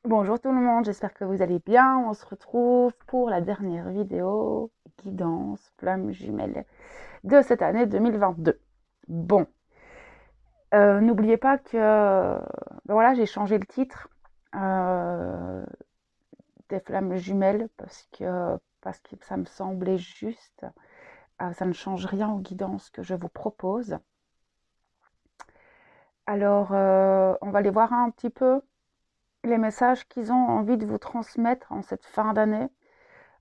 Bonjour tout le monde, j'espère que vous allez bien. On se retrouve pour la dernière vidéo guidance flamme jumelle de cette année 2022. Bon, n'oubliez pas que voilà, j'ai changé le titre des flammes jumelles parce que ça me semblait juste. Ça ne change rien aux guidances que je vous propose. Alors, on va aller voir un petit peu les messages qu'ils ont envie de vous transmettre en cette fin d'année.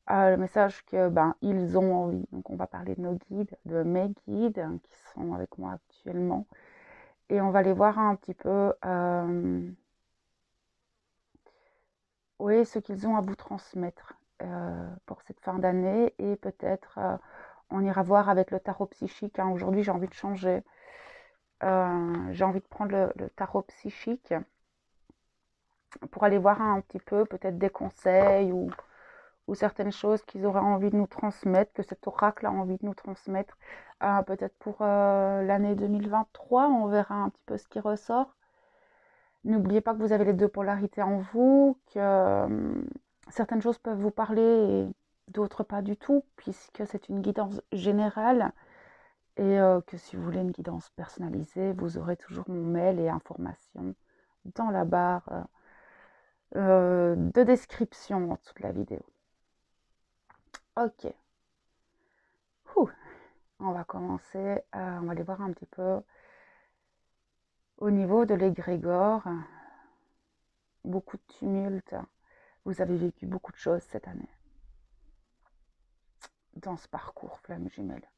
Le message que ils ont envie. Donc on va parler de nos guides, de mes guides qui sont avec moi actuellement. Et on va aller voir un petit peu oui, ce qu'ils ont à vous transmettre pour cette fin d'année. Et peut-être on ira voir avec le tarot psychique. Aujourd'hui j'ai envie de changer. J'ai envie de prendre le tarot psychique pour aller voir un petit peu peut-être des conseils ou certaines choses qu'ils auraient envie de nous transmettre, que cet oracle a envie de nous transmettre. Peut-être pour l'année 2023, on verra un petit peu ce qui ressort. N'oubliez pas que vous avez les deux polarités en vous, que certaines choses peuvent vous parler et d'autres pas du tout, puisque c'est une guidance générale et que si vous voulez une guidance personnalisée, vous aurez toujours mon mail et informations dans la barre de description en dessous de la vidéo. Ok. Ouh. On va commencer, on va aller voir un petit peu au niveau de l'égrégore. Beaucoup de tumulte. Vous avez vécu beaucoup de choses cette année dans ce parcours flamme jumelle.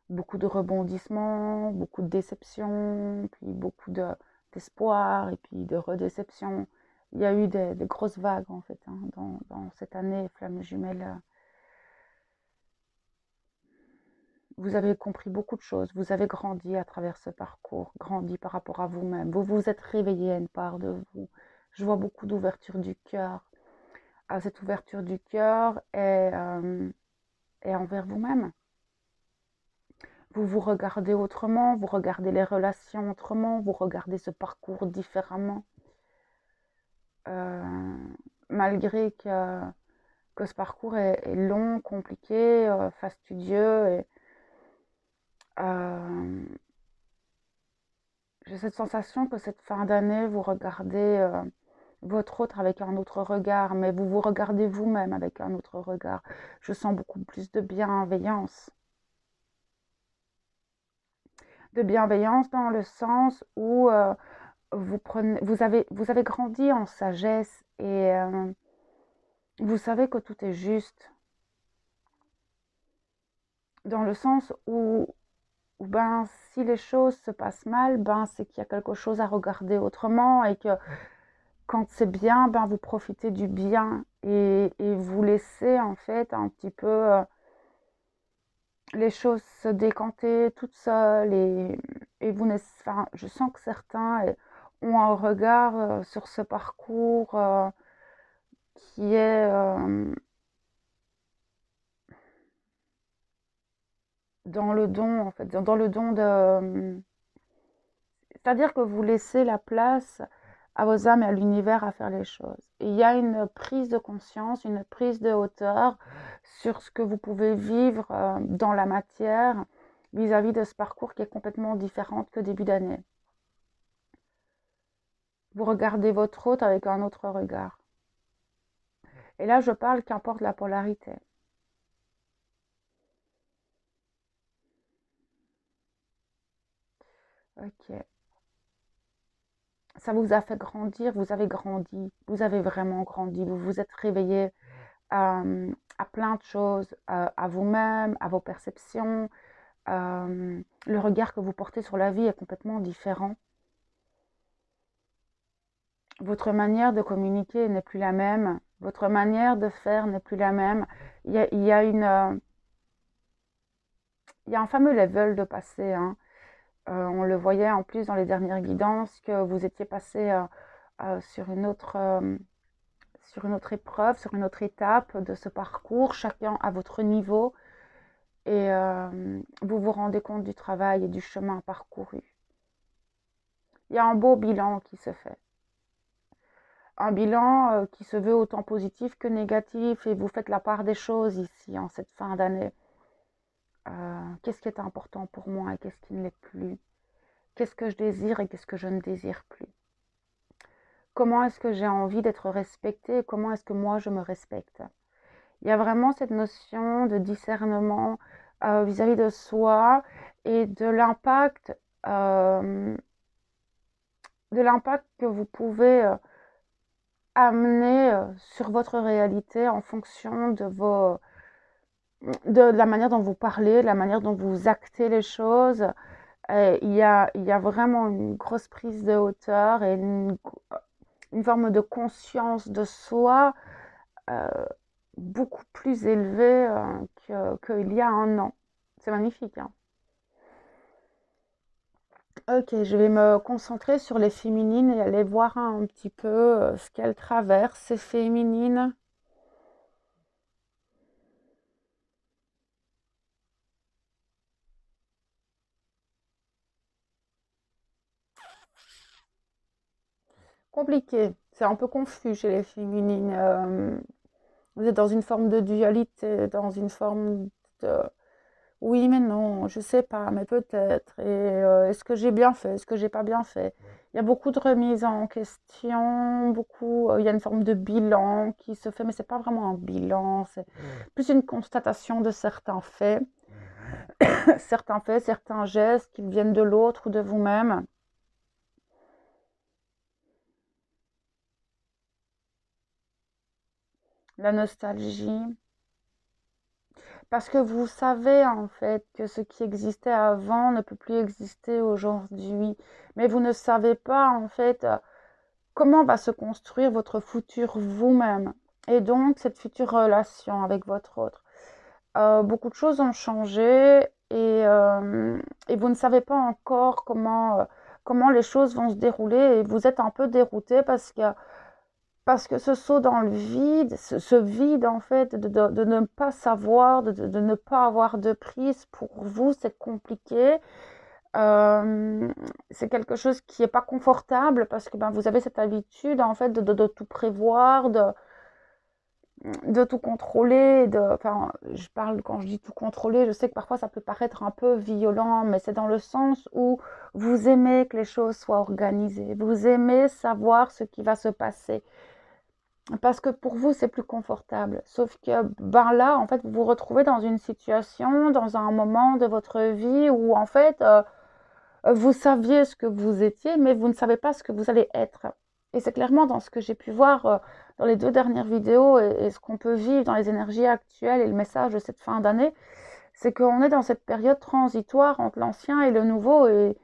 Beaucoup de rebondissements, beaucoup de déceptions, puis beaucoup d'espoir et puis de redéception. Il y a eu des grosses vagues en fait dans cette année flamme jumelle. Vous avez compris beaucoup de choses, vous avez grandi à travers ce parcours, grandi par rapport à vous-même, vous vous êtes réveillé à une part de vous. Je vois beaucoup d'ouverture du cœur. Cette ouverture du cœur est envers vous-même. Vous vous regardez autrement, vous regardez les relations autrement, vous regardez ce parcours différemment. Malgré que ce parcours est long, compliqué, fastidieux et j'ai cette sensation que cette fin d'année, vous regardez votre autre avec un autre regard, mais vous vous regardez vous-même avec un autre regard. Je sens beaucoup plus de bienveillance. De bienveillance dans le sens où vous avez grandi en sagesse et vous savez que tout est juste. Dans le sens où si les choses se passent mal, c'est qu'il y a quelque chose à regarder autrement et que quand c'est bien, vous profitez du bien et vous laissez en fait un petit peu les choses se décanter toutes seules et je sens que certains ont un regard sur ce parcours qui est dans le don en fait, dans le don de c'est-à-dire que vous laissez la place à vos âmes et à l'univers à faire les choses. Et il y a une prise de conscience, une prise de hauteur sur ce que vous pouvez vivre dans la matière vis-à-vis de ce parcours qui est complètement différent que début d'année. Vous regardez votre hôte avec un autre regard. Et là, je parle qu'importe la polarité. Ok. Ça vous a fait grandir, vous avez grandi, vous avez vraiment grandi, vous vous êtes réveillé à plein de choses, à vous-même, à vos perceptions. Le regard que vous portez sur la vie est complètement différent. Votre manière de communiquer n'est plus la même. Votre manière de faire n'est plus la même. Il y a un fameux level de passé. On le voyait en plus dans les dernières guidances que vous étiez passé sur sur une autre épreuve, sur une autre étape de ce parcours, chacun à votre niveau. Et vous vous rendez compte du travail et du chemin parcouru. Il y a un beau bilan qui se fait. un bilan qui se veut autant positif que négatif et vous faites la part des choses ici en cette fin d'année. Qu'est-ce qui est important pour moi et qu'est-ce qui ne l'est plus? Qu'est-ce que je désire et qu'est-ce que je ne désire plus? Comment est-ce que j'ai envie d'être respectée et comment est-ce que moi je me respecte? Il y a vraiment cette notion de discernement vis-à-vis de soi et euh, de l'impact que vous pouvez amener sur votre réalité en fonction de la manière dont vous parlez, de la manière dont vous actez les choses. Il y a vraiment une grosse prise de hauteur et une forme de conscience de soi euh, beaucoup plus élevée qu'il y a un an. C'est magnifique, hein. Ok, je vais me concentrer sur les féminines et aller voir un petit peu ce qu'elles traversent, ces féminines. Compliqué, c'est un peu confus chez les féminines. Vous êtes dans une forme de dualité, dans une forme de oui, mais non, je sais pas, mais peut-être. Et est-ce que j'ai bien fait? Est-ce que j'ai pas bien fait? Il y a beaucoup de remises en question, beaucoup. Il y a une forme de bilan qui se fait, mais c'est pas vraiment un bilan, c'est plus une constatation de certains faits, certains gestes qui viennent de l'autre ou de vous-même. La nostalgie. Parce que vous savez en fait que ce qui existait avant ne peut plus exister aujourd'hui. Mais vous ne savez pas en fait comment va se construire votre futur vous-même. Et donc cette future relation avec votre autre. Beaucoup de choses ont changé et vous ne savez pas encore comment les choses vont se dérouler et vous êtes un peu dérouté parce que ce saut dans le vide, ce vide en fait, de ne pas savoir, de ne pas avoir de prise, pour vous, c'est compliqué. C'est quelque chose qui n'est pas confortable parce que ben, vous avez cette habitude en fait de tout prévoir, de tout contrôler. Enfin, je parle quand je dis tout contrôler, je sais que parfois ça peut paraître un peu violent, mais c'est dans le sens où vous aimez que les choses soient organisées, vous aimez savoir ce qui va se passer. Parce que pour vous, c'est plus confortable. Sauf que ben là, en fait, vous vous retrouvez dans une situation, dans un moment de votre vie où, en fait, vous saviez ce que vous étiez, mais vous ne savez pas ce que vous allez être. Et c'est clairement dans ce que j'ai pu voir dans les 2 dernières vidéos et ce qu'on peut vivre dans les énergies actuelles et le message de cette fin d'année, c'est qu'on est dans cette période transitoire entre l'ancien et le nouveau. Et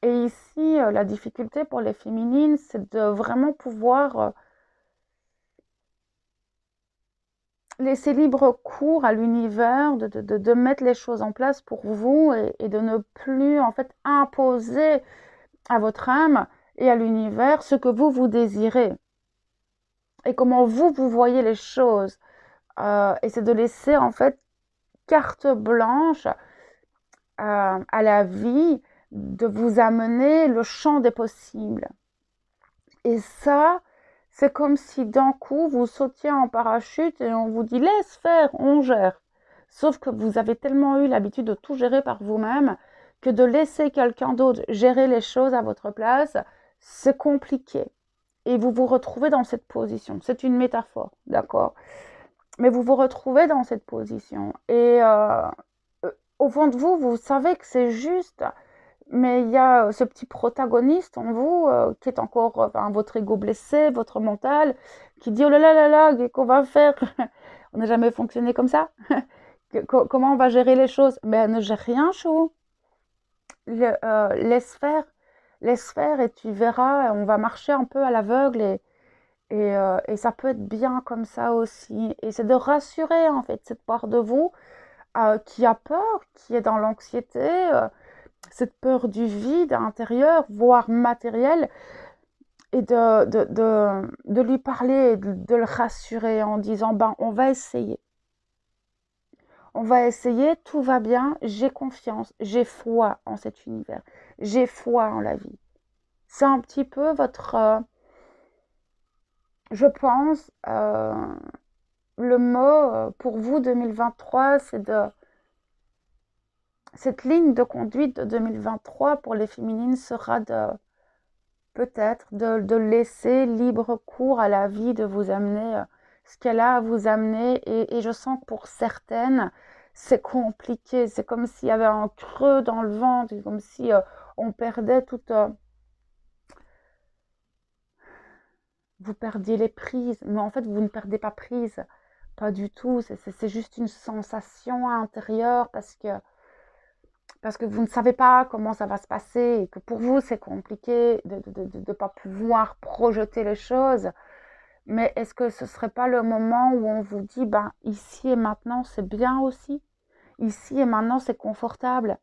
ici, la difficulté pour les féminines, c'est de vraiment pouvoir laisser libre cours à l'univers, de mettre les choses en place pour vous et de ne plus en fait imposer à votre âme et à l'univers ce que vous désirez et comment vous voyez les choses. Et c'est de laisser en fait carte blanche à la vie, de vous amener le champ des possibles. Et ça, c'est comme si d'un coup vous sautiez en parachute et on vous dit laisse faire, on gère. Sauf que vous avez tellement eu l'habitude de tout gérer par vous-même que de laisser quelqu'un d'autre gérer les choses à votre place, c'est compliqué. Et vous vous retrouvez dans cette position. C'est une métaphore, d'accord? Mais vous vous retrouvez dans cette position. Et au fond de vous, vous savez que c'est juste. Mais il y a ce petit protagoniste en vous qui est encore enfin, votre ego blessé, votre mental, qui dit oh là là, qu'est-ce qu'on va faire? On n'a jamais fonctionné comme ça. Comment on va gérer les choses? Mais ne gère rien, chou. Laisse faire et tu verras. On va marcher un peu à l'aveugle et ça peut être bien comme ça aussi. Et c'est de rassurer en fait cette part de vous qui a peur, qui est dans l'anxiété. Cette peur du vide intérieur, voire matériel, et de lui parler, de le rassurer en disant ben, on va essayer, tout va bien, j'ai confiance, j'ai foi en cet univers, j'ai foi en la vie. C'est un petit peu je pense, le mot pour vous 2023, c'est de cette ligne de conduite de 2023 pour les féminines sera de peut-être de laisser libre cours à la vie, de vous amener ce qu'elle a à vous amener. Et je sens que pour certaines, c'est compliqué. C'est comme s'il y avait un creux dans le ventre, comme si on perdait toute... vous perdiez les prises. Mais en fait, vous ne perdez pas prise. Pas du tout. C'est juste une sensation intérieure parce que vous ne savez pas comment ça va se passer et que pour vous, c'est compliqué de ne pas pouvoir projeter les choses. Mais est-ce que ce serait pas le moment où on vous dit, ben, ici et maintenant, c'est bien aussi? Ici et maintenant, c'est confortable.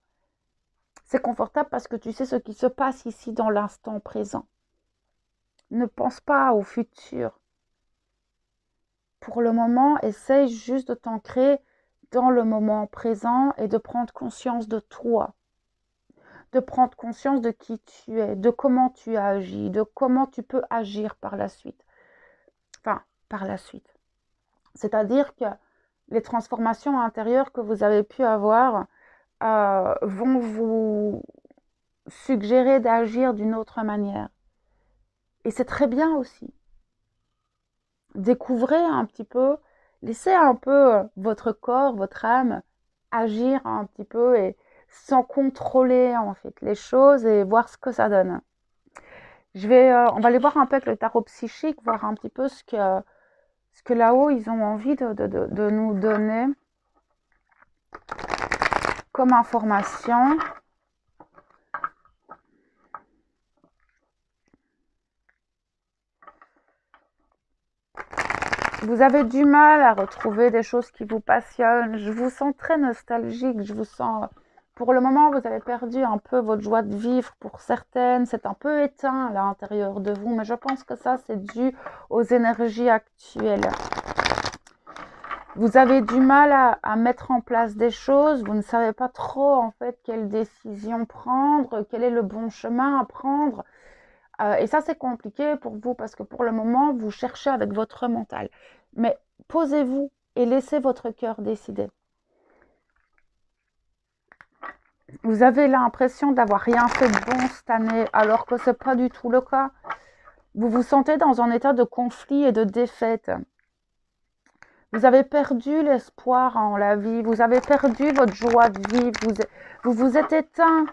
C'est confortable parce que tu sais ce qui se passe ici dans l'instant présent. Ne pense pas au futur. Pour le moment, essaye juste de t'ancrer dans le moment présent et de prendre conscience de toi. De prendre conscience de qui tu es, de comment tu agis, de comment tu peux agir par la suite. Enfin, par la suite. C'est-à-dire que les transformations intérieures que vous avez pu avoir vont vous suggérer d'agir d'une autre manière. Et c'est très bien aussi. Découvrez un petit peu, laissez un peu votre corps, votre âme agir un petit peu et sans contrôler en fait les choses et voir ce que ça donne. On va aller voir un peu avec le tarot psychique, voir un petit peu ce que là-haut ils ont envie de nous donner comme information. Vous avez du mal à retrouver des choses qui vous passionnent. Je vous sens très nostalgique. Je vous sens... Pour le moment, vous avez perdu un peu votre joie de vivre pour certaines. C'est un peu éteint à l'intérieur de vous. Mais je pense que ça, c'est dû aux énergies actuelles. Vous avez du mal à mettre en place des choses. Vous ne savez pas trop, en fait, quelle décision prendre, quel est le bon chemin à prendre. Et ça, c'est compliqué pour vous parce que pour le moment, vous cherchez avec votre mental. Mais posez-vous et laissez votre cœur décider. Vous avez l'impression d'avoir rien fait de bon cette année, alors que ce n'est pas du tout le cas. Vous vous sentez dans un état de conflit et de défaite. Vous avez perdu l'espoir en la vie. Vous avez perdu votre joie de vivre. Vous vous êtes éteint.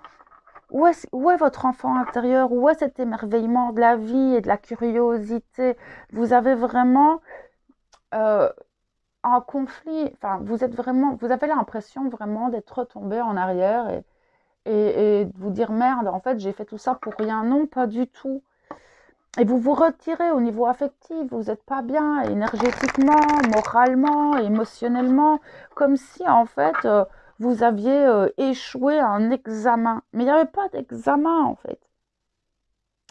Où est votre enfant intérieur? Où est cet émerveillement de la vie et de la curiosité? Vous avez vraiment un conflit. Enfin, vous avez l'impression vraiment d'être retombé en arrière et de vous dire merde, en fait, j'ai fait tout ça pour rien. Non, pas du tout. Et vous vous retirez au niveau affectif. Vous n'êtes pas bien énergétiquement, moralement, émotionnellement, comme si en fait vous aviez échoué à un examen. Mais il n'y avait pas d'examen en fait.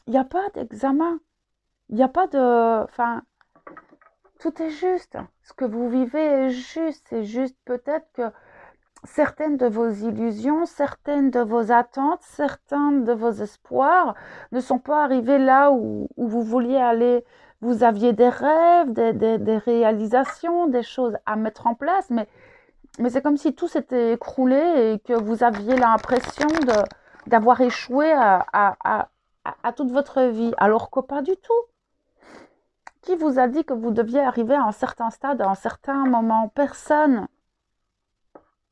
Il n'y a pas d'examen. Il n'y a pas de... Enfin, tout est juste. Ce que vous vivez est juste. C'est juste peut-être que certaines de vos illusions, certaines de vos attentes, certains de vos espoirs ne sont pas arrivés là où vous vouliez aller. Vous aviez des rêves, des réalisations, des choses à mettre en place, mais c'est comme si tout s'était écroulé et que vous aviez l'impression d'avoir échoué à toute votre vie, alors que pas du tout. Qui vous a dit que vous deviez arriver à un certain stade, à un certain moment? Personne.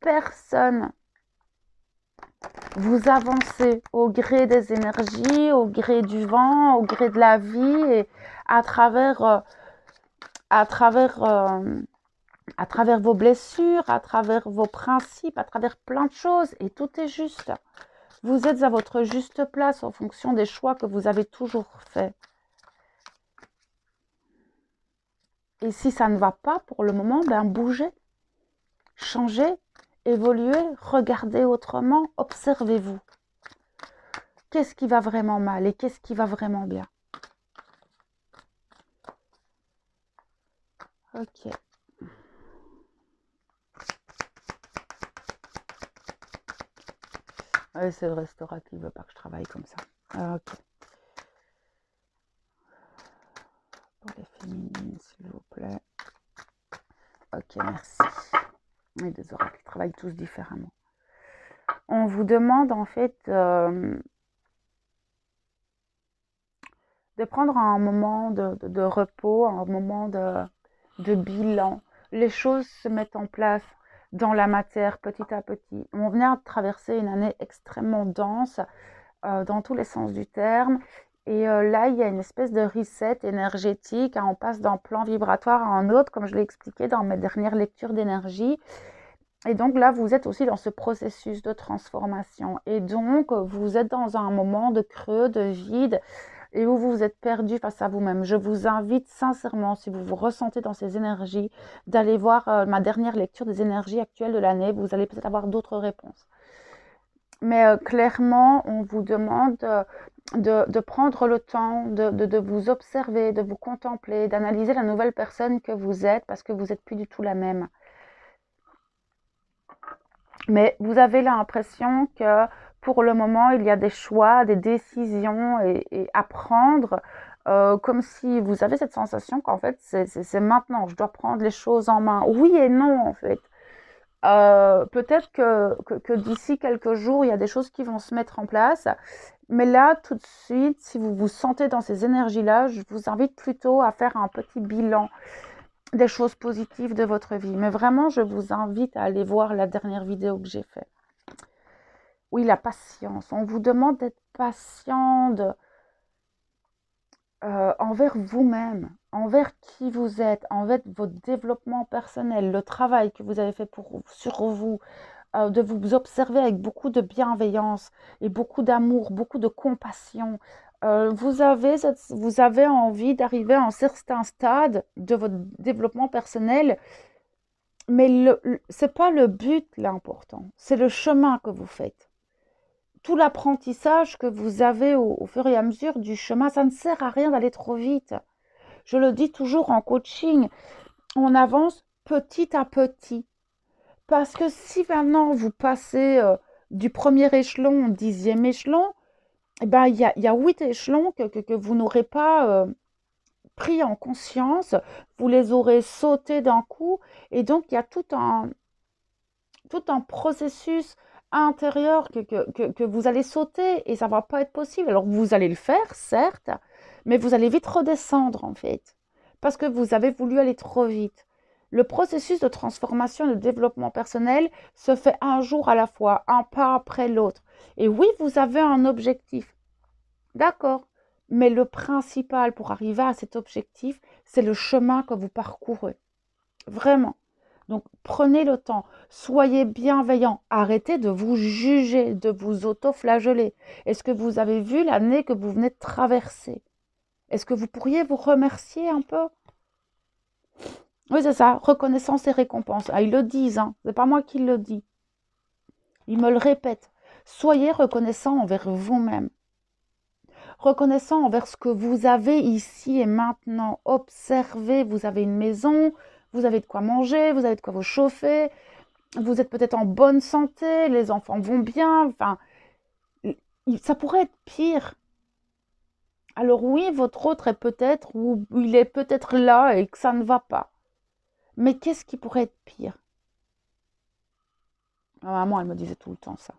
Personne. Vous avancez au gré des énergies, au gré du vent, au gré de la vie et à travers, euh, à travers, euh, à travers vos blessures, à travers vos principes, à travers plein de choses et tout est juste. Vous êtes à votre juste place en fonction des choix que vous avez toujours faits. Et si ça ne va pas pour le moment, ben bougez, changez, évoluez, regardez autrement, observez-vous. Qu'est-ce qui va vraiment mal et qu'est-ce qui va vraiment bien? Ok. Ouais, c'est le restaurateur qui veut pas que je travaille comme ça. Ok. pour les féminines, s'il vous plaît. Ok, merci. Les deux oracles travaillent tous différemment. On vous demande en fait de prendre un moment de repos, un moment de bilan. Les choses se mettent en place dans la matière petit à petit. On vient de traverser une année extrêmement dense dans tous les sens du terme. Et là, il y a une espèce de reset énergétique. On passe d'un plan vibratoire à un autre, comme je l'ai expliqué dans mes dernières lectures d'énergie. Et donc là, vous êtes aussi dans ce processus de transformation. Et donc, vous êtes dans un moment de creux, de vide, et où vous vous êtes perdu face à vous-même. Je vous invite sincèrement, si vous vous ressentez dans ces énergies, d'aller voir ma dernière lecture des énergies actuelles de l'année. Vous allez peut-être avoir d'autres réponses. Mais clairement, on vous demande de prendre le temps de vous observer, de vous contempler, d'analyser la nouvelle personne que vous êtes, parce que vous n'êtes plus du tout la même. Mais vous avez l'impression que pour le moment, il y a des choix, des décisions et à prendre, comme si vous avez cette sensation qu'en fait, c'est maintenant, je dois prendre les choses en main. Oui et non, en fait. Peut-être que d'ici quelques jours, il y a des choses qui vont se mettre en place. Mais là, tout de suite, si vous vous sentez dans ces énergies-là, je vous invite plutôt à faire un petit bilan des choses positives de votre vie. Mais vraiment, je vous invite à aller voir la dernière vidéo que j'ai faite. Oui, la patience. On vous demande d'être patient envers vous-même, envers qui vous êtes, envers votre développement personnel, le travail que vous avez fait sur vous, de vous observer avec beaucoup de bienveillance et beaucoup d'amour, beaucoup de compassion. Vous avez envie d'arriver à un certain stade de votre développement personnel, mais ce n'est pas le but l'important, c'est le chemin que vous faites. Tout l'apprentissage que vous avez au fur et à mesure du chemin, ça ne sert à rien d'aller trop vite. Je le dis toujours en coaching, on avance petit à petit. Parce que si maintenant vous passez du premier échelon au 10e échelon, eh ben, il y a 8 échelons que vous n'aurez pas pris en conscience, vous les aurez sautés d'un coup, et donc il y a tout un processus intérieur que vous allez sauter, et ça ne va pas être possible. Alors vous allez le faire, certes, mais vous allez vite redescendre en fait, parce que vous avez voulu aller trop vite. Le processus de transformation et de développement personnel se fait un jour à la fois, un pas après l'autre. Et oui, vous avez un objectif, d'accord, mais le principal pour arriver à cet objectif, c'est le chemin que vous parcourez. Vraiment. Donc, prenez le temps, soyez bienveillant, arrêtez de vous juger, de vous auto-flageller. Est-ce que vous avez vu l'année que vous venez de traverser? Est-ce que vous pourriez vous remercier un peu? Oui, c'est ça, reconnaissance et récompense. Ah, ils le disent, hein. C'est pas moi qui le dis. Ils me le répètent. Soyez reconnaissant envers vous-même. Reconnaissant envers ce que vous avez ici et maintenant. Observez, vous avez une maison, vous avez de quoi manger, vous avez de quoi vous chauffer, vous êtes peut-être en bonne santé, les enfants vont bien, enfin, ça pourrait être pire. Alors oui, votre autre est peut-être, ou il est peut-être là et que ça ne va pas. Mais qu'est-ce qui pourrait être pire? Ma maman, elle me disait tout le temps ça.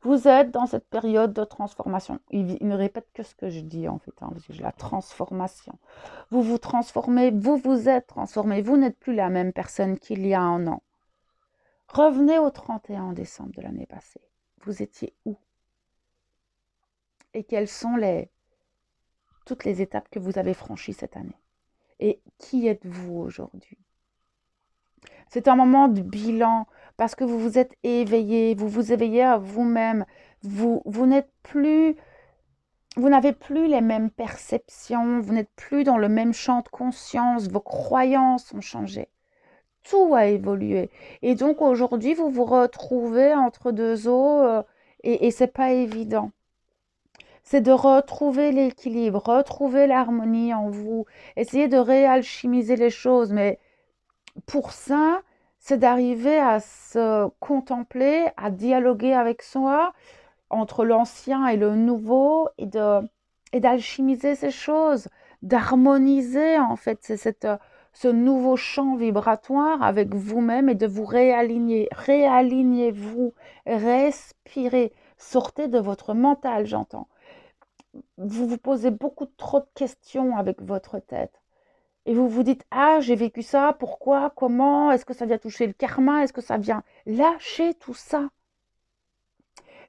Vous êtes dans cette période de transformation. Il ne répète que ce que je dis en fait, hein, parce que j'ai la transformation. Vous vous transformez, vous vous êtes transformé, vous n'êtes plus la même personne qu'il y a un an. Revenez au 31 décembre de l'année passée. Vous étiez où? Et quelles sont toutes les étapes que vous avez franchies cette année? Et qui êtes-vous aujourd'hui? C'est un moment de bilan parce que vous vous êtes éveillé, vous vous éveillez à vous-même. Vous n'êtes plus, vous n'avez plus les mêmes perceptions, vous n'êtes plus dans le même champ de conscience, vos croyances ont changé. Tout a évolué. Et donc aujourd'hui, vous vous retrouvez entre deux eaux et c'est pas évident. C'est de retrouver l'équilibre, retrouver l'harmonie en vous, essayer de réalchimiser les choses. Mais pour ça, c'est d'arriver à se contempler, à dialoguer avec soi, entre l'ancien et le nouveau, et d'alchimiser ces choses, d'harmoniser en fait ce nouveau champ vibratoire avec vous-même et de vous réaligner. Réalignez-vous, respirez, sortez de votre mental, j'entends. Vous vous posez beaucoup trop de questions avec votre tête. Et vous vous dites, ah, j'ai vécu ça, pourquoi, comment, est-ce que ça vient toucher le karma, est-ce que ça vient... Lâchez tout ça.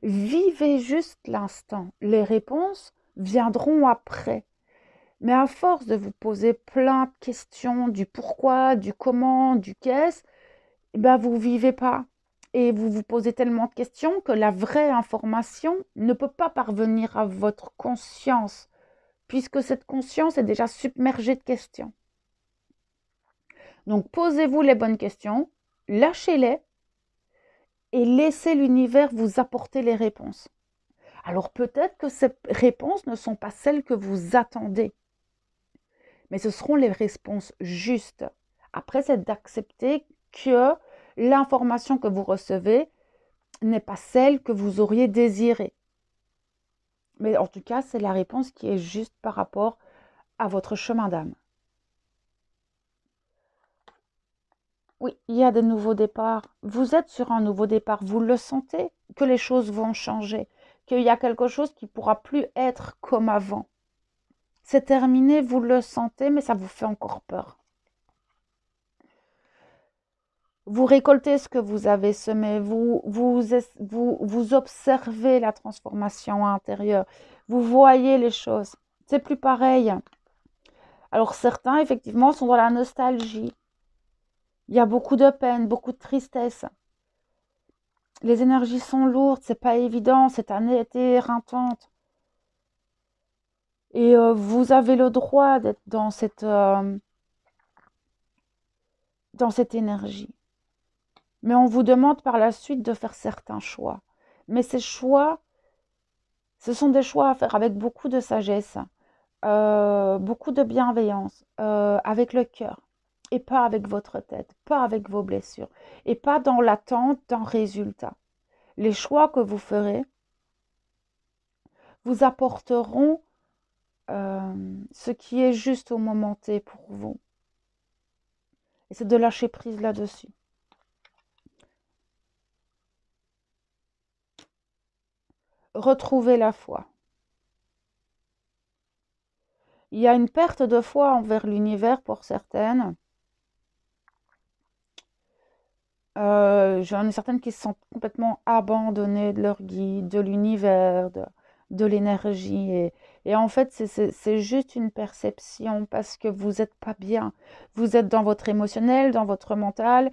Vivez juste l'instant. Les réponses viendront après. Mais à force de vous poser plein de questions du pourquoi, du comment, du qu'est-ce, ben vous ne vivez pas. Et vous vous posez tellement de questions que la vraie information ne peut pas parvenir à votre conscience, puisque cette conscience est déjà submergée de questions. Donc posez-vous les bonnes questions, lâchez-les et laissez l'univers vous apporter les réponses. Alors peut-être que ces réponses ne sont pas celles que vous attendez, mais ce seront les réponses justes. Après, c'est d'accepter que l'information que vous recevez n'est pas celle que vous auriez désirée. Mais en tout cas, c'est la réponse qui est juste par rapport à votre chemin d'âme. Oui, il y a des nouveaux départs. Vous êtes sur un nouveau départ. Vous le sentez que les choses vont changer, qu'il y a quelque chose qui ne pourra plus être comme avant. C'est terminé, vous le sentez, mais ça vous fait encore peur. Vous récoltez ce que vous avez semé, vous observez la transformation intérieure, vous voyez les choses. C'est plus pareil. Alors certains, effectivement, sont dans la nostalgie. Il y a beaucoup de peine, beaucoup de tristesse. Les énergies sont lourdes, c'est pas évident, cette année était éreintante. Et vous avez le droit d'être dans cette énergie. Mais on vous demande par la suite de faire certains choix. Mais ces choix, ce sont des choix à faire avec beaucoup de sagesse, beaucoup de bienveillance, avec le cœur, et pas avec votre tête, pas avec vos blessures, et pas dans l'attente d'un résultat. Les choix que vous ferez vous apporteront ce qui est juste au moment T pour vous. Et c'est de lâcher prise là-dessus. Retrouvez la foi. Il y a une perte de foi envers l'univers pour certaines. J'en ai certaines qui se sentent complètement abandonnées de leur guide, de l'univers, de l'énergie. Et en fait, c'est juste une perception parce que vous n'êtes pas bien. Vous êtes dans votre émotionnel, dans votre mental.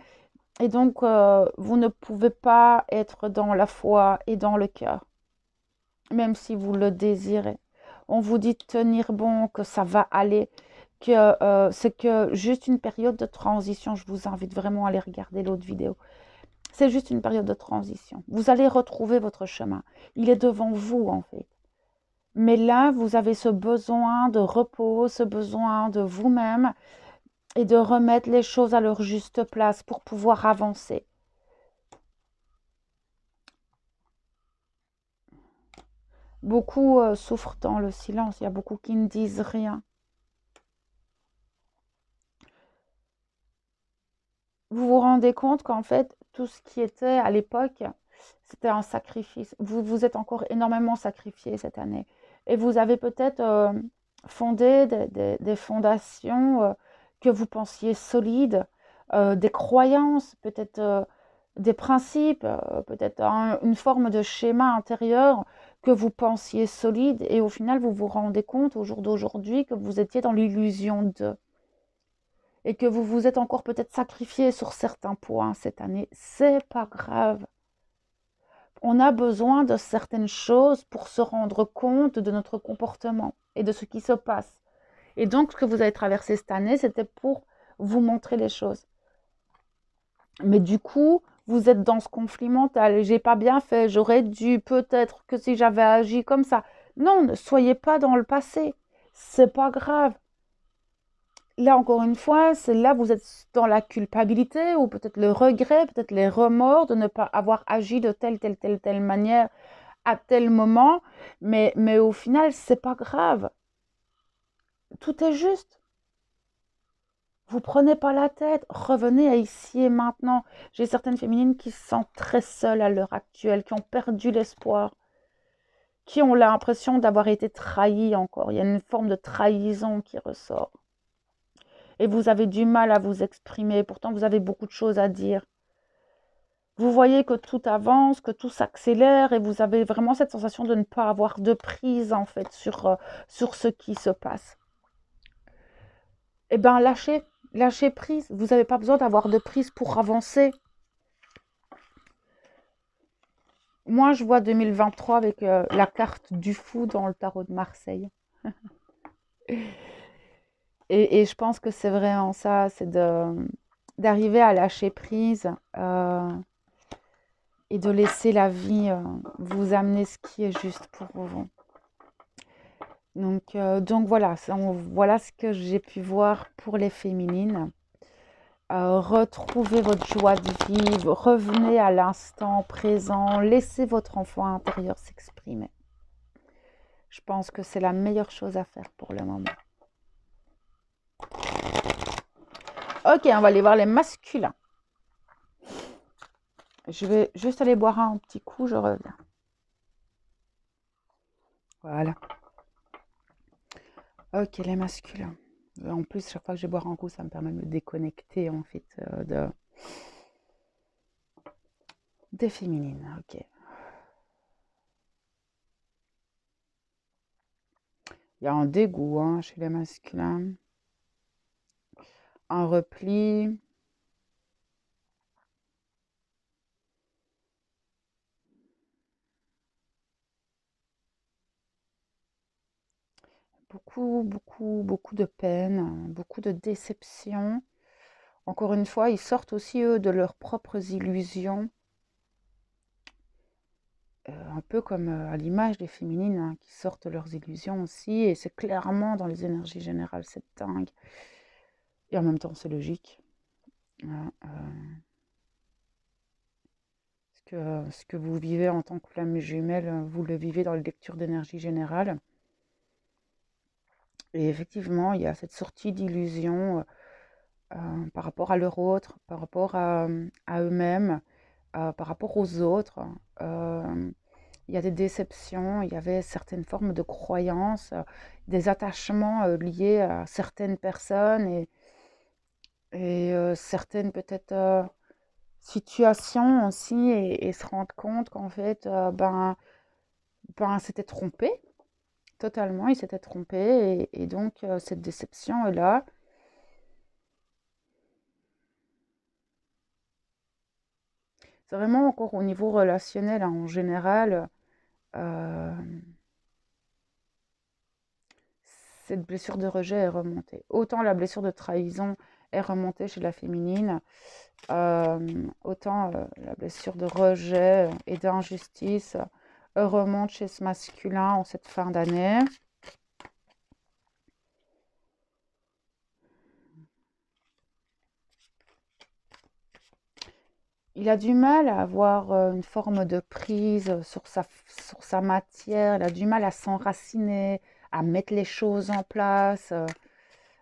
Et donc, vous ne pouvez pas être dans la foi et dans le cœur, même si vous le désirez. On vous dit de tenir bon, que ça va aller, que c'est que juste une période de transition. Je vous invite vraiment à aller regarder l'autre vidéo. C'est juste une période de transition. Vous allez retrouver votre chemin. Il est devant vous, en fait. Mais là, vous avez ce besoin de repos, ce besoin de vous-même et de remettre les choses à leur juste place pour pouvoir avancer. Beaucoup souffrent dans le silence. Il y a beaucoup qui ne disent rien. Vous vous rendez compte qu'en fait, tout ce qui était à l'époque, c'était un sacrifice. Vous vous êtes encore énormément sacrifié cette année. Et vous avez peut-être fondé des fondations que vous pensiez solides, des croyances, peut-être des principes, peut-être une forme de schéma intérieur que vous pensiez solide. Et au final, vous vous rendez compte au jour d'aujourd'hui que vous étiez dans l'illusion de... Et que vous vous êtes encore peut-être sacrifié sur certains points cette année. C'est pas grave. On a besoin de certaines choses pour se rendre compte de notre comportement et de ce qui se passe. Et donc, ce que vous avez traversé cette année, c'était pour vous montrer les choses. Mais du coup, vous êtes dans ce conflit mental. J'ai pas bien fait, j'aurais dû, peut-être que si j'avais agi comme ça. Non, ne soyez pas dans le passé. C'est pas grave. Là, encore une fois, c'est là vous êtes dans la culpabilité ou peut-être le regret, peut-être les remords de ne pas avoir agi de telle manière à tel moment. Mais au final, c'est pas grave. Tout est juste. Vous prenez pas la tête, revenez à ici et maintenant. J'ai certaines féminines qui se sentent très seules à l'heure actuelle, qui ont perdu l'espoir, qui ont l'impression d'avoir été trahies encore. Il y a une forme de trahison qui ressort. Et vous avez du mal à vous exprimer, pourtant vous avez beaucoup de choses à dire. Vous voyez que tout avance, que tout s'accélère et vous avez vraiment cette sensation de ne pas avoir de prise en fait sur ce qui se passe. Eh bien, lâchez prise. Vous n'avez pas besoin d'avoir de prise pour avancer. Moi, je vois 2023 avec la carte du fou dans le tarot de Marseille. Et je pense que c'est vraiment ça, c'est d'arriver à lâcher prise et de laisser la vie vous amener ce qui est juste pour vous. Donc voilà, voilà ce que j'ai pu voir pour les féminines. Retrouvez votre joie de vivre, revenez à l'instant présent, laissez votre enfant intérieur s'exprimer. Je pense que c'est la meilleure chose à faire pour le moment. Ok, on va aller voir les masculins. Je vais juste aller boire un petit coup, je reviens. Voilà. Ok, les masculins. En plus, chaque fois que je vais boire un coup, ça me permet de me déconnecter en fait des féminines. Ok. Il y a un dégoût chez les masculins. Un repli. Beaucoup de peine, beaucoup de déception. Encore une fois, ils sortent aussi, eux, de leurs propres illusions. Un peu comme à l'image des féminines qui sortent de leurs illusions aussi. Et c'est clairement dans les énergies générales, c'est dingue. Et en même temps, c'est logique. Voilà, ce que vous vivez en tant que flamme jumelle, vous le vivez dans les lectures d'énergie générale. Et effectivement, il y a cette sortie d'illusion par rapport à leur autre, par rapport à eux-mêmes, par rapport aux autres. Il y a des déceptions, il y avait certaines formes de croyances, des attachements liés à certaines personnes et certaines peut-être situations aussi et se rendre compte qu'en fait, s'était trompé totalement, il s'était trompé et donc cette déception est là. C'est vraiment encore au niveau relationnel en général, euh, cette blessure de rejet est remontée. Autant la blessure de trahison est remontée chez la féminine, autant la blessure de rejet et d'injustice remonte chez ce masculin en cette fin d'année. Il a du mal à avoir une forme de prise sur sa matière, il a du mal à s'enraciner, à mettre les choses en place.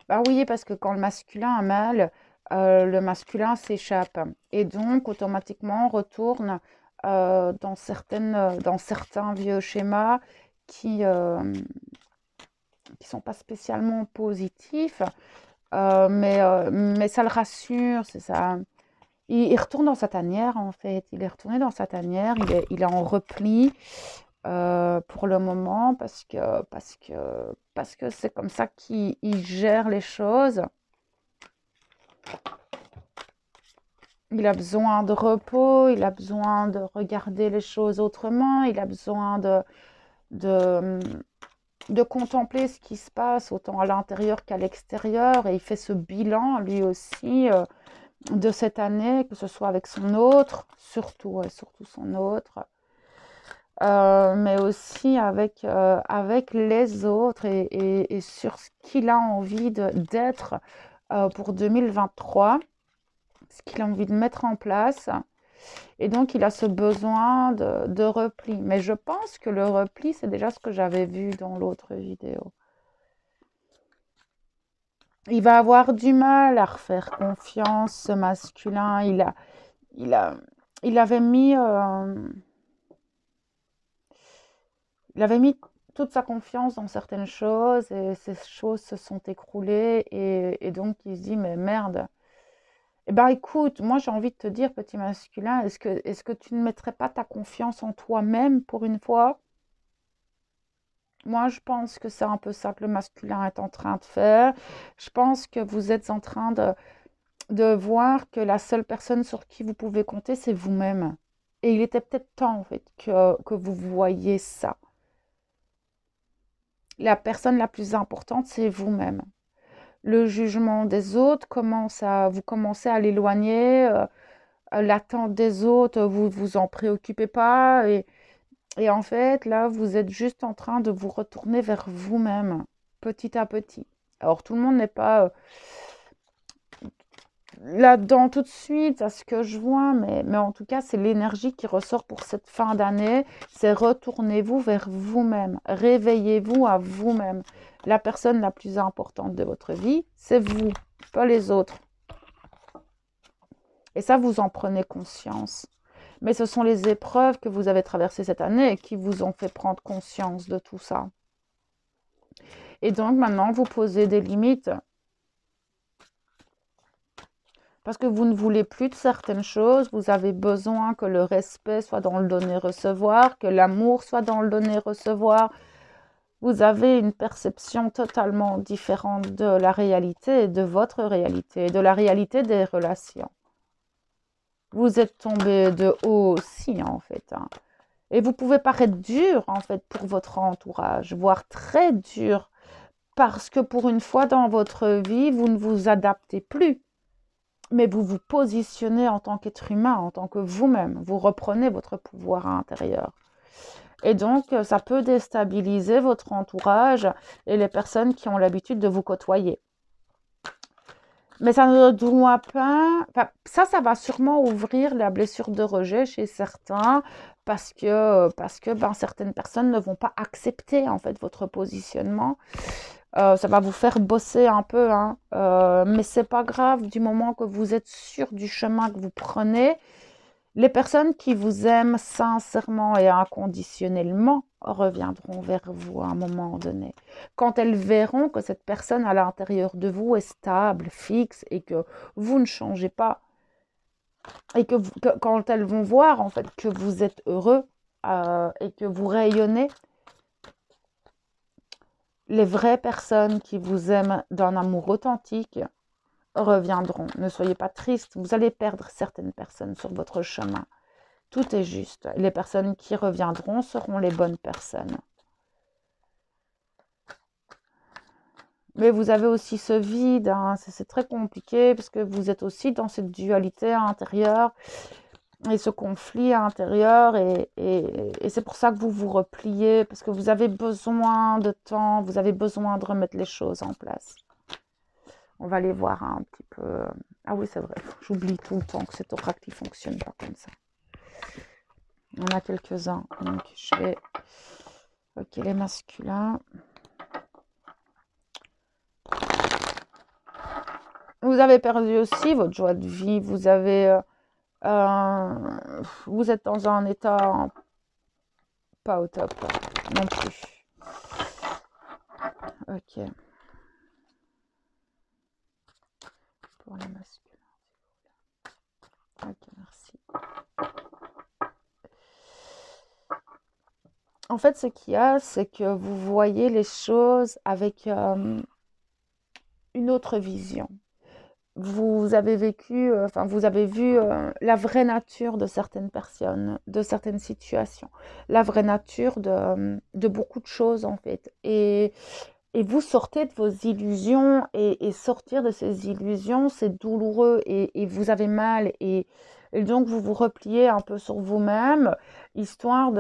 Ben oui, parce que quand le masculin a mal, le masculin s'échappe et donc automatiquement retourne dans certains vieux schémas qui qui sont pas spécialement positifs, mais ça le rassure, c'est ça. Il retourne dans sa tanière en fait. Il est retourné dans sa tanière. Il est en repli pour le moment parce que c'est comme ça qu'il gère les choses. Il a besoin de repos, il a besoin de regarder les choses autrement, il a besoin de, de contempler ce qui se passe autant à l'intérieur qu'à l'extérieur. Et il fait ce bilan lui aussi de cette année, que ce soit avec son autre, surtout son autre, mais aussi avec les autres et sur ce qu'il a envie d'être pour 2023, ce qu'il a envie de mettre en place. Et donc, il a ce besoin de repli. Mais je pense que le repli, c'est déjà ce que j'avais vu dans l'autre vidéo. Il va avoir du mal à refaire confiance, ce masculin. Il a, il avait mis, il avait mis toute sa confiance dans certaines choses et ces choses se sont écroulées et donc il se dit, mais merde. Eh ben écoute, moi j'ai envie de te dire, petit masculin, est-ce que tu ne mettrais pas ta confiance en toi-même pour une fois? Moi, je pense que c'est un peu ça que le masculin est en train de faire. Je pense que vous êtes en train de voir que la seule personne sur qui vous pouvez compter, c'est vous-même. Et il était peut-être temps, en fait, que vous voyiez ça. La personne la plus importante, c'est vous-même. Le jugement des autres vous commencez à l'éloigner. L'attente des autres, vous vous en préoccupez pas. Et en fait, là, vous êtes juste en train de vous retourner vers vous-même, petit à petit. Alors, tout le monde n'est pas là-dedans tout de suite, à ce que je vois, mais en tout cas, c'est l'énergie qui ressort pour cette fin d'année. C'est retournez-vous vers vous-même. Réveillez-vous à vous-même. La personne la plus importante de votre vie, c'est vous, pas les autres. Et ça, vous en prenez conscience. Mais ce sont les épreuves que vous avez traversées cette année qui vous ont fait prendre conscience de tout ça. Et donc maintenant, vous posez des limites parce que vous ne voulez plus de certaines choses. Vous avez besoin que le respect soit dans le donner-recevoir, que l'amour soit dans le donner-recevoir. Vous avez une perception totalement différente de la réalité, de votre réalité, de la réalité des relations. Vous êtes tombé de haut aussi, en fait. Et vous pouvez paraître dur, en fait, pour votre entourage, voire très dur, parce que pour une fois dans votre vie, vous ne vous adaptez plus, mais vous vous positionnez en tant qu'être humain, en tant que vous-même. Vous reprenez votre pouvoir intérieur. Et donc, ça peut déstabiliser votre entourage et les personnes qui ont l'habitude de vous côtoyer. Mais ça ne doit pas... Enfin, ça va sûrement ouvrir la blessure de rejet chez certains parce que certaines personnes ne vont pas accepter en fait votre positionnement. Ça va vous faire bosser un peu, hein. Mais c'est pas grave du moment que vous êtes sûr du chemin que vous prenez. Les personnes qui vous aiment sincèrement et inconditionnellement reviendront vers vous à un moment donné. Quand elles verront que cette personne à l'intérieur de vous est stable, fixe et que vous ne changez pas, et quand elles vont voir en fait que vous êtes heureux et que vous rayonnez, les vraies personnes qui vous aiment d'un amour authentique reviendront. Ne soyez pas triste, vous allez perdre certaines personnes sur votre chemin. Tout est juste. Les personnes qui reviendront seront les bonnes personnes. Mais vous avez aussi ce vide, hein. C'est très compliqué parce que vous êtes aussi dans cette dualité intérieure et ce conflit intérieur et c'est pour ça que vous vous repliez parce que vous avez besoin de temps, vous avez besoin de remettre les choses en place. On va aller voir un petit peu. Ah oui, c'est vrai, j'oublie tout le temps que cet oracle ne fonctionne pas comme ça. On a quelques-uns, donc je vais... Ok, les masculins. Vous avez perdu aussi votre joie de vie. Vous êtes dans un état pas au top non plus. Ok. Pour les masculins. Ok, merci. En fait, ce qu'il y a, c'est que vous voyez les choses avec une autre vision. Vous avez vécu, vous avez vu la vraie nature de certaines personnes, de certaines situations, la vraie nature de beaucoup de choses en fait. Et vous sortez de vos illusions et sortir de ces illusions, c'est douloureux et vous avez mal et donc vous vous repliez un peu sur vous-même, histoire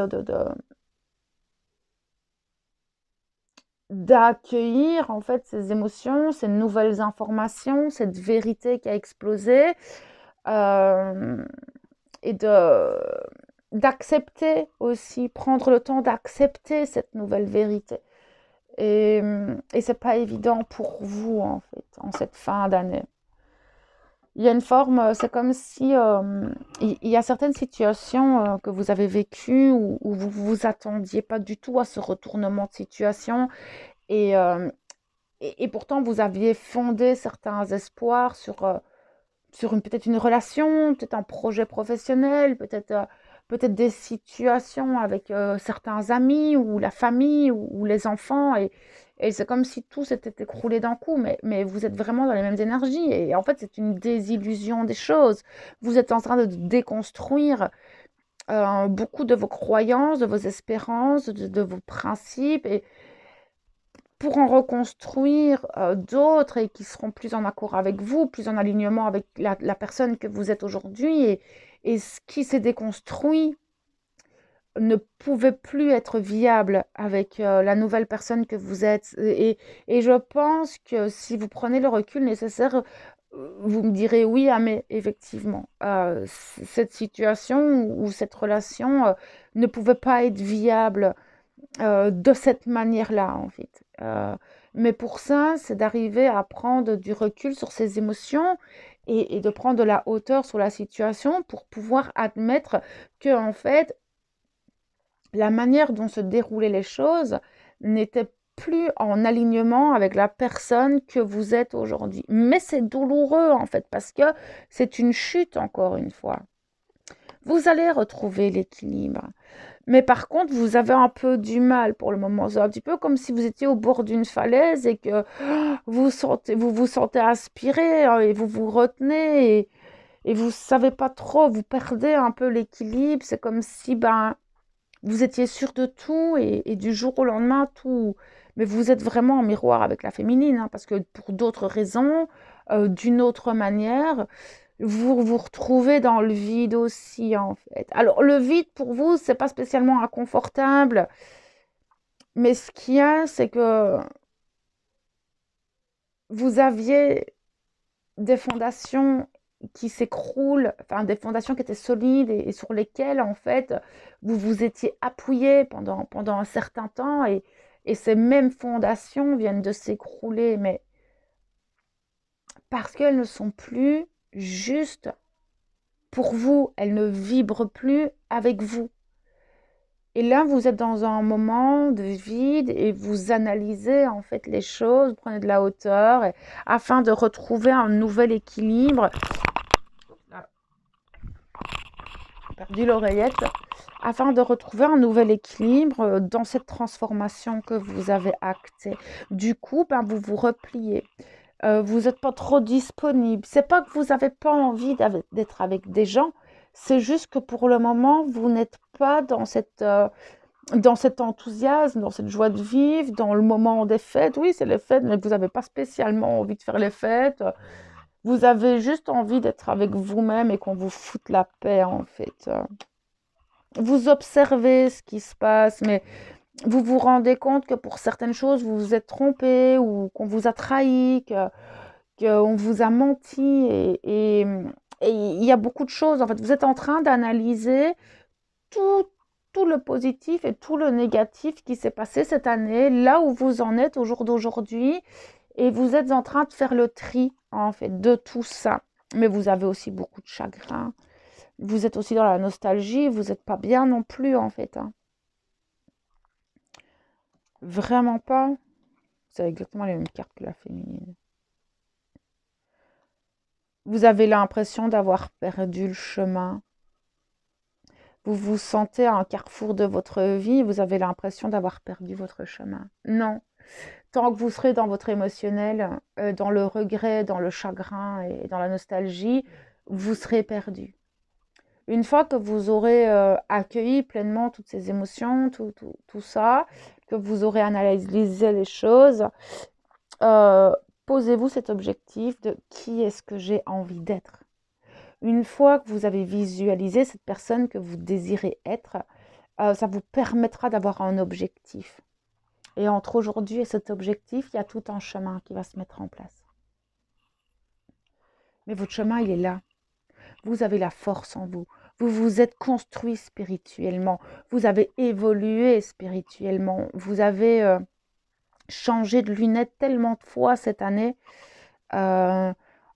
d'accueillir en fait ces émotions, ces nouvelles informations, cette vérité qui a explosé euh, et d'accepter aussi, prendre le temps d'accepter cette nouvelle vérité. Et c'est pas évident pour vous, en fait, en cette fin d'année. Il y a une forme, c'est comme si il y a certaines situations que vous avez vécues où vous vous attendiez pas du tout à ce retournement de situation et, euh, et pourtant vous aviez fondé certains espoirs sur peut-être une relation, peut-être un projet professionnel, peut-être des situations avec certains amis ou la famille ou les enfants. Et c'est comme si tout s'était écroulé d'un coup, mais vous êtes vraiment dans les mêmes énergies. Et en fait, c'est une désillusion des choses. Vous êtes en train de déconstruire beaucoup de vos croyances, de vos espérances, de vos principes. Et pour en reconstruire d'autres et qui seront plus en accord avec vous, plus en alignement avec la personne que vous êtes aujourd'hui. Et ce qui s'est déconstruit ne pouvait plus être viable avec la nouvelle personne que vous êtes. Et je pense que si vous prenez le recul nécessaire, vous me direz oui, ah, mais effectivement, cette situation ou cette relation ne pouvait pas être viable de cette manière-là, en fait. Mais pour ça, c'est d'arriver à prendre du recul sur ses émotions et de prendre de la hauteur sur la situation pour pouvoir admettre que, en fait, la manière dont se déroulaient les choses n'était plus en alignement avec la personne que vous êtes aujourd'hui. Mais c'est douloureux, en fait, parce que c'est une chute, encore une fois. Vous allez retrouver l'équilibre. Mais par contre, vous avez un peu du mal pour le moment. C'est un petit peu comme si vous étiez au bord d'une falaise et que vous vous sentez aspirer et vous vous retenez et vous savez pas trop, vous perdez un peu l'équilibre. C'est comme si vous étiez sûr de tout et du jour au lendemain, tout. Mais vous êtes vraiment en miroir avec la féminine, hein, parce que pour d'autres raisons, d'une autre manière, vous vous retrouvez dans le vide aussi, en fait. Alors, le vide, pour vous, c'est pas spécialement inconfortable, mais ce qu'il y a, c'est que vous aviez des fondations qui s'écroulent, enfin des fondations qui étaient solides et sur lesquelles, en fait, vous vous étiez appuyé pendant un certain temps et ces mêmes fondations viennent de s'écrouler, mais parce qu'elles ne sont plus justes pour vous, elles ne vibrent plus avec vous. Et là, vous êtes dans un moment de vide et vous analysez en fait les choses, vous prenez de la hauteur afin de retrouver un nouvel équilibre. Ah, j'ai perdu l'oreillette. Afin de retrouver un nouvel équilibre dans cette transformation que vous avez actée. Du coup, vous vous repliez. Vous n'êtes pas trop disponible. C'est pas que vous n'avez pas envie d'être avec des gens, c'est juste que pour le moment, vous n'êtes pas dans cet enthousiasme, dans cette joie de vivre, dans le moment des fêtes. Oui, c'est les fêtes, mais vous n'avez pas spécialement envie de faire les fêtes. Vous avez juste envie d'être avec vous-même et qu'on vous foute la paix, en fait. Vous observez ce qui se passe, mais vous vous rendez compte que pour certaines choses, vous vous êtes trompé ou qu'on vous a trahi, qu'on vous a menti et il y a beaucoup de choses. En fait, vous êtes en train d'analyser tout, tout le positif et tout le négatif qui s'est passé cette année, là où vous en êtes au jour d'aujourd'hui, et vous êtes en train de faire le tri, en fait, de tout ça. Mais vous avez aussi beaucoup de chagrin. Vous êtes aussi dans la nostalgie, vous n'êtes pas bien non plus, en fait. Hein. Vraiment pas. C'est exactement les mêmes cartes que la féminine. Vous avez l'impression d'avoir perdu le chemin. Vous vous sentez à un carrefour de votre vie, vous avez l'impression d'avoir perdu votre chemin. Non. Tant que vous serez dans votre émotionnel, dans le regret, dans le chagrin et dans la nostalgie, vous serez perdu. Une fois que vous aurez accueilli pleinement toutes ces émotions, tout ça, que vous aurez analysé les choses, euh, posez-vous cet objectif de qui est-ce que j'ai envie d'être. Une fois que vous avez visualisé cette personne que vous désirez être, ça vous permettra d'avoir un objectif. Et entre aujourd'hui et cet objectif, il y a tout un chemin qui va se mettre en place. Mais votre chemin, il est là. Vous avez la force en vous. Vous vous êtes construit spirituellement. Vous avez évolué spirituellement. Vous avez changé de lunettes tellement de fois cette année. Euh,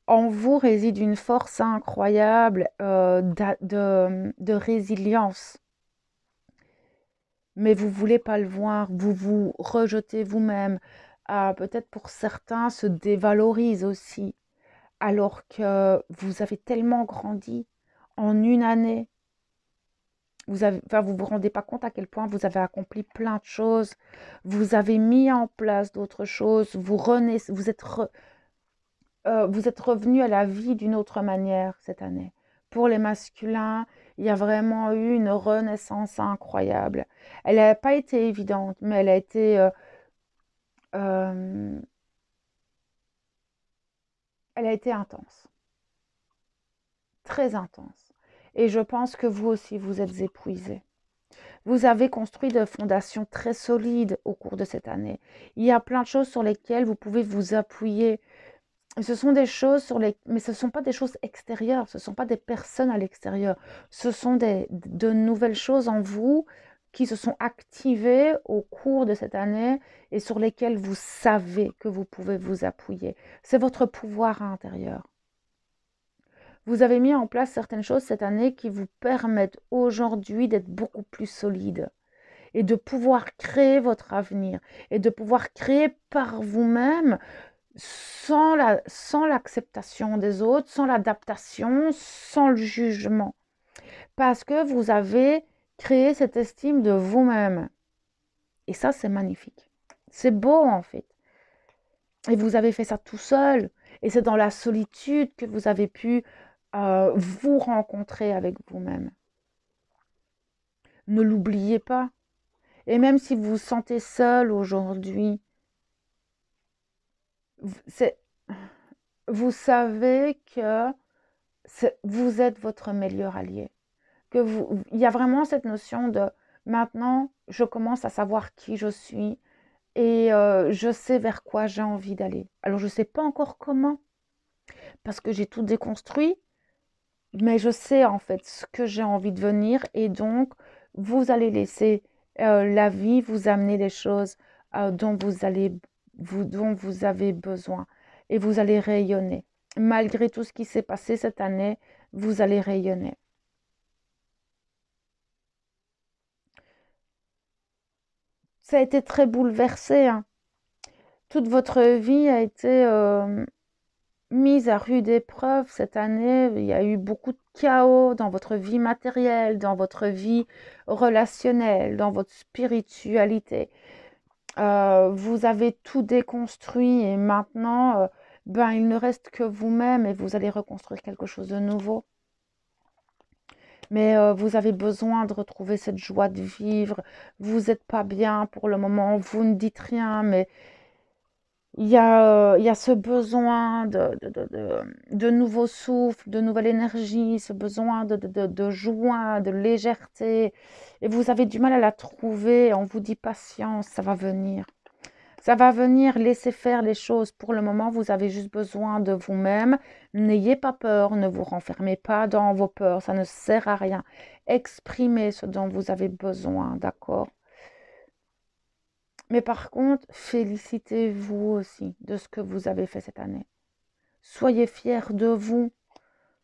En vous réside une force incroyable de résilience. Mais vous ne voulez pas le voir, vous vous rejetez vous-même. Peut-être pour certains se dévalorisent aussi, alors que vous avez tellement grandi en une année. Vous vous rendez pas compte à quel point vous avez accompli plein de choses. Vous avez mis en place d'autres choses. Vous êtes revenu à la vie d'une autre manière cette année. Pour les masculins, il y a vraiment eu une renaissance incroyable. Elle n'a pas été évidente, mais euh, elle a été intense, très intense. Et je pense que vous aussi, vous êtes épuisés. Vous avez construit des fondations très solides au cours de cette année. Il y a plein de choses sur lesquelles vous pouvez vous appuyer. Ce sont des choses mais ce ne sont pas des choses extérieures, ce ne sont pas des personnes à l'extérieur. Ce sont de nouvelles choses en vous qui se sont activées au cours de cette année et sur lesquelles vous savez que vous pouvez vous appuyer. C'est votre pouvoir intérieur. Vous avez mis en place certaines choses cette année qui vous permettent aujourd'hui d'être beaucoup plus solide et de pouvoir créer votre avenir et de pouvoir créer par vous-même sans l'acceptation des autres, sans l'adaptation, sans le jugement. Parce que vous avez créé cette estime de vous-même. Et ça, c'est magnifique. C'est beau en fait. Et vous avez fait ça tout seul. Et c'est dans la solitude que vous avez pu vous rencontrer avec vous-même. Ne l'oubliez pas. Et même si vous vous sentez seul aujourd'hui, vous savez que vous êtes votre meilleur allié. Il y a vraiment cette notion de maintenant, je commence à savoir qui je suis et je sais vers quoi j'ai envie d'aller. Alors, je ne sais pas encore comment, parce que j'ai tout déconstruit, mais je sais en fait ce que j'ai envie de devenir et donc, vous allez laisser la vie vous amener les choses dont vous avez besoin et vous allez rayonner. Malgré tout ce qui s'est passé cette année, vous allez rayonner. Ça a été très bouleversé, hein. Toute votre vie a été mise à rude épreuve cette année. Il y a eu beaucoup de chaos dans votre vie matérielle, dans votre vie relationnelle, dans votre spiritualité. Vous avez tout déconstruit et maintenant, il ne reste que vous-même et vous allez reconstruire quelque chose de nouveau. Mais vous avez besoin de retrouver cette joie de vivre. Vous n'êtes pas bien pour le moment, vous ne dites rien, mais il y a ce besoin de nouveau souffle, de nouvelle énergie, ce besoin de joie, de légèreté. Et vous avez du mal à la trouver. On vous dit patience, ça va venir. Ça va venir, laissez faire les choses. Pour le moment, vous avez juste besoin de vous-même. N'ayez pas peur, ne vous renfermez pas dans vos peurs, ça ne sert à rien. Exprimez ce dont vous avez besoin, d'accord? Mais par contre, félicitez-vous aussi de ce que vous avez fait cette année. Soyez fiers de vous.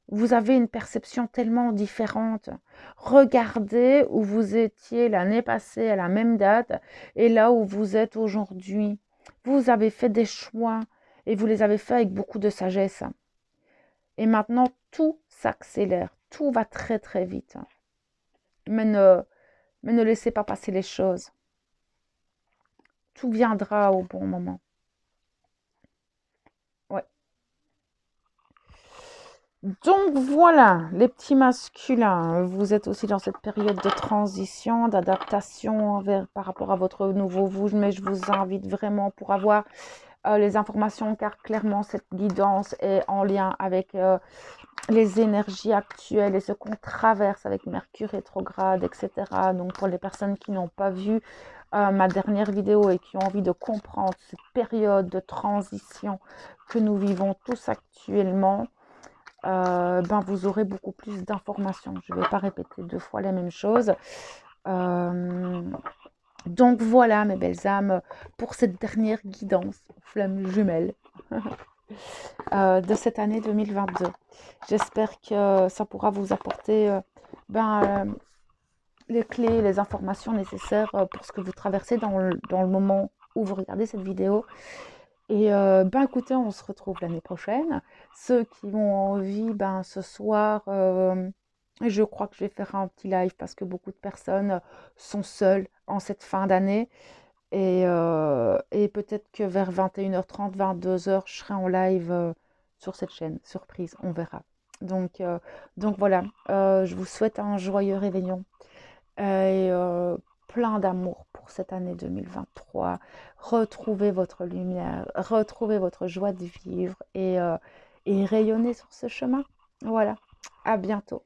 Vous avez une perception tellement différente. Regardez où vous étiez l'année passée à la même date et là où vous êtes aujourd'hui. Vous avez fait des choix et vous les avez faits avec beaucoup de sagesse. Et maintenant, tout s'accélère. Tout va très très vite. Mais ne laissez pas passer les choses. Tout viendra au bon moment. Ouais. Donc voilà, les petits masculins, vous êtes aussi dans cette période de transition, d'adaptation par rapport à votre nouveau vous, mais je vous invite vraiment pour avoir les informations, car clairement cette guidance est en lien avec les énergies actuelles et ce qu'on traverse avec Mercure rétrograde, etc. Donc pour les personnes qui n'ont pas vu ma dernière vidéo et qui ont envie de comprendre cette période de transition que nous vivons tous actuellement, vous aurez beaucoup plus d'informations. Je ne vais pas répéter 2 fois la même chose. Donc voilà mes belles âmes pour cette dernière guidance flamme jumelle de cette année 2022. J'espère que ça pourra vous apporter les clés, les informations nécessaires pour ce que vous traversez dans le moment où vous regardez cette vidéo. Et écoutez, on se retrouve l'année prochaine. Ceux qui ont envie, ce soir, je crois que je vais faire un petit live parce que beaucoup de personnes sont seules en cette fin d'année. Et peut-être que vers 21h30, 22h, je serai en live sur cette chaîne. Surprise, on verra. Donc voilà, je vous souhaite un joyeux réveillon et plein d'amour pour cette année 2023. Retrouvez votre lumière, retrouvez votre joie de vivre et rayonnez sur ce chemin. Voilà, à bientôt.